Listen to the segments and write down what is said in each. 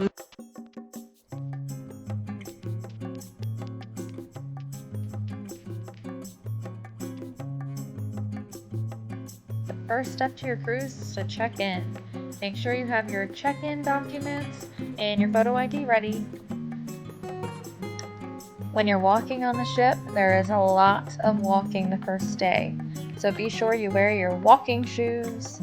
The first step to your cruise is to check in. Make sure you have your check-in documents and your photo ID ready. When you're walking on the ship, there is a lot of walking the first day, so be sure you wear your walking shoes.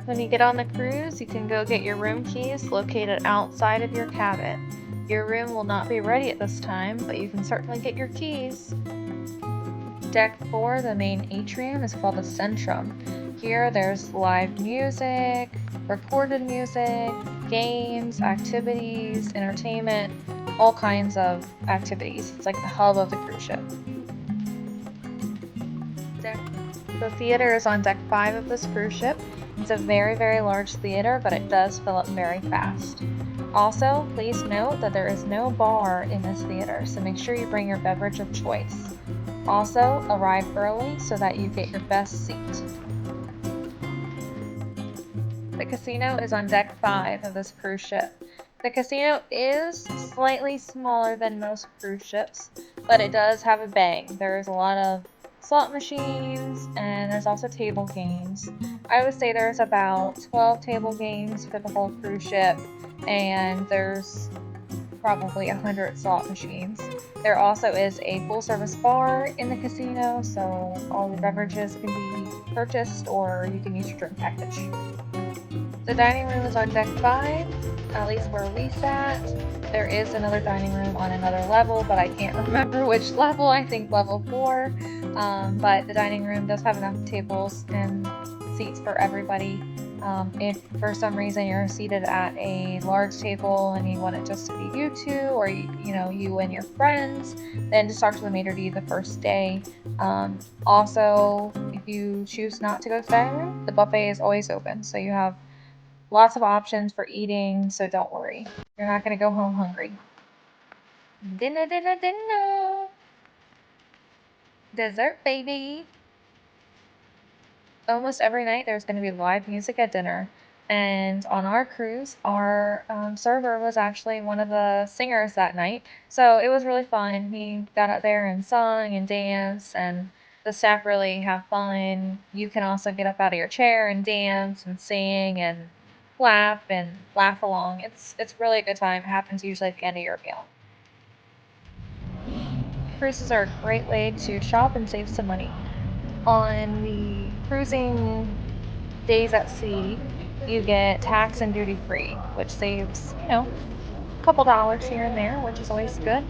When you get on the cruise, you can go get your room keys located outside of your cabin. Your room will not be ready at this time, but you can certainly get your keys. Deck 4, the main atrium, is called the centrum. Here there's live music, recorded music, games, activities, entertainment, all kinds of activities. It's like the hub of the cruise ship. The theater is on deck 5 of this cruise ship. It's a very, very large theater, but it does fill up very fast. Also, please note that there is no bar in this theater, so make sure you bring your beverage of choice. Also, arrive early so that you get your best seat. The casino is on deck 5 of this cruise ship. The casino is slightly smaller than most cruise ships, but it does have a bang. There's a lot of slot machines and there's also table games. I would say there's about 12 table games for the whole cruise ship, and there's probably 100 slot machines. There also is a full service bar in the casino, so all the beverages can be purchased or you can use your drink package. The dining room is on deck 5, at least where we sat. There is another dining room on another level, but I can't remember which level. I think level 4. But the dining room does have enough tables and seats for everybody. If for some reason you're seated at a large table and you want it just to be you two, or you and your friends, then just talk to the maitre d' the first day. Also, if you choose not to go to the dining room, the buffet is always open, so you have lots of options for eating, so don't worry. You're not going to go home hungry. Dinner, dinner, dinner. Dessert, baby. Almost every night there's going to be live music at dinner. And on our cruise, our server was actually one of the singers that night. So it was really fun. He got out there and sung and danced, and the staff really have fun. You can also get up out of your chair and dance and sing and laugh along. It's really a good time. It happens usually at the end of your meal. Cruises are a great way to shop and save some money. On the cruising days at sea, you get tax and duty free, which saves, a couple dollars here and there, which is always good.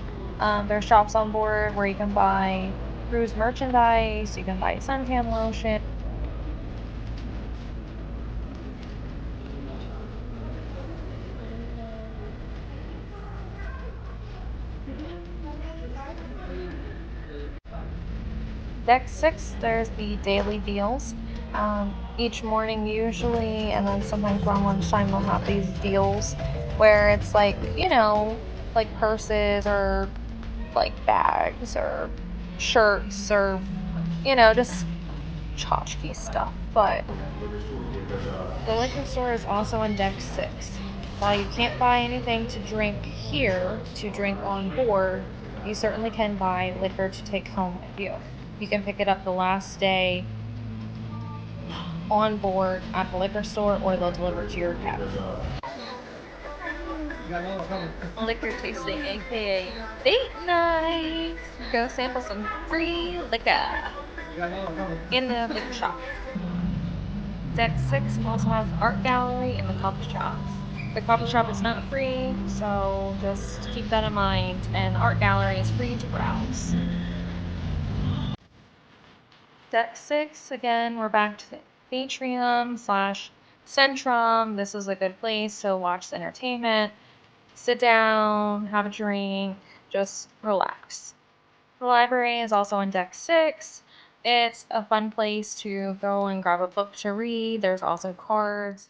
There's shops on board where you can buy cruise merchandise, you can buy suntan lotion. Deck 6, there's the daily deals. Each morning usually, and then sometimes around lunchtime they'll have these deals where it's like, like purses or like bags or shirts or, just tchotchke stuff. But the liquor store is also on deck 6. While you can't buy anything to drink here, to drink on board, you certainly can buy liquor to take home with you. You can pick it up the last day on board at the liquor store, or they'll deliver it to your cabin. Liquor tasting, aka date night. Go sample some free liquor in the liquor shop. Deck 6 also has the art gallery and the coffee shop. The coffee shop is not free, so just keep that in mind, and the art gallery is free to browse. Deck 6, again, we're back to the atrium / centrum. This is a good place to watch the entertainment, sit down, have a drink, just relax. The library is also on deck 6. It's a fun place to go and grab a book to read. There's also cards.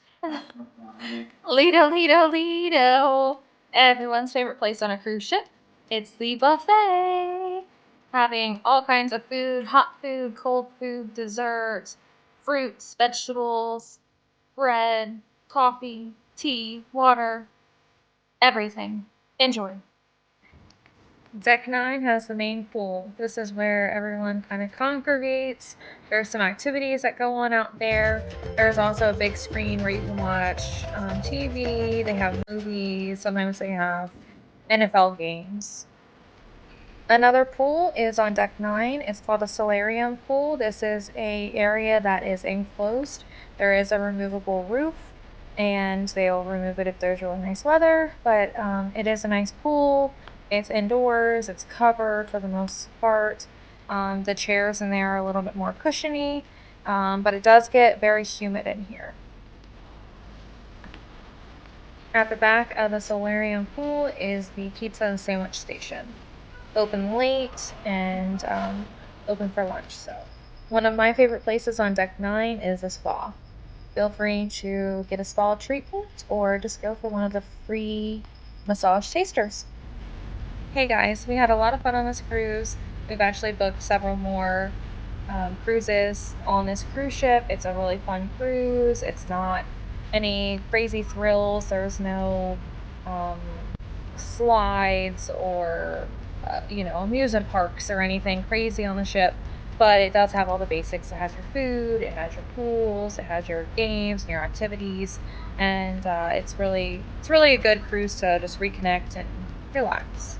Lido, Lido, Lido. Everyone's favorite place on a cruise ship. It's the buffet. Having all kinds of food, hot food, cold food, desserts, fruits, vegetables, bread, coffee, tea, water, everything. Enjoy. Deck 9 has the main pool. This is where everyone kind of congregates. There's some activities that go on out there. There's also a big screen where you can watch TV. They have movies. Sometimes they have NFL games. Another pool is on deck 9. It's called a solarium pool. This is a area that is enclosed. There is a removable roof, and they'll remove it if there's really nice weather, but it is a nice pool. It's indoors. It's covered for the most part. The chairs in there are a little bit more cushiony, but it does get very humid in here. At the back of the solarium pool is the pizza and sandwich station. Open late and open for lunch. So one of my favorite places on deck 9 is a spa. Feel free to get a spa treatment or just go for one of the free massage tasters. Hey guys, we had a lot of fun on this cruise. We've actually booked several more cruises on this cruise ship. It's a really fun cruise. It's not any crazy thrills. There's no slides or amusement parks or anything crazy on the ship, but it does have all the basics. It has your food, it has your pools, it has your games and your activities, and it's really a good cruise to just reconnect and relax.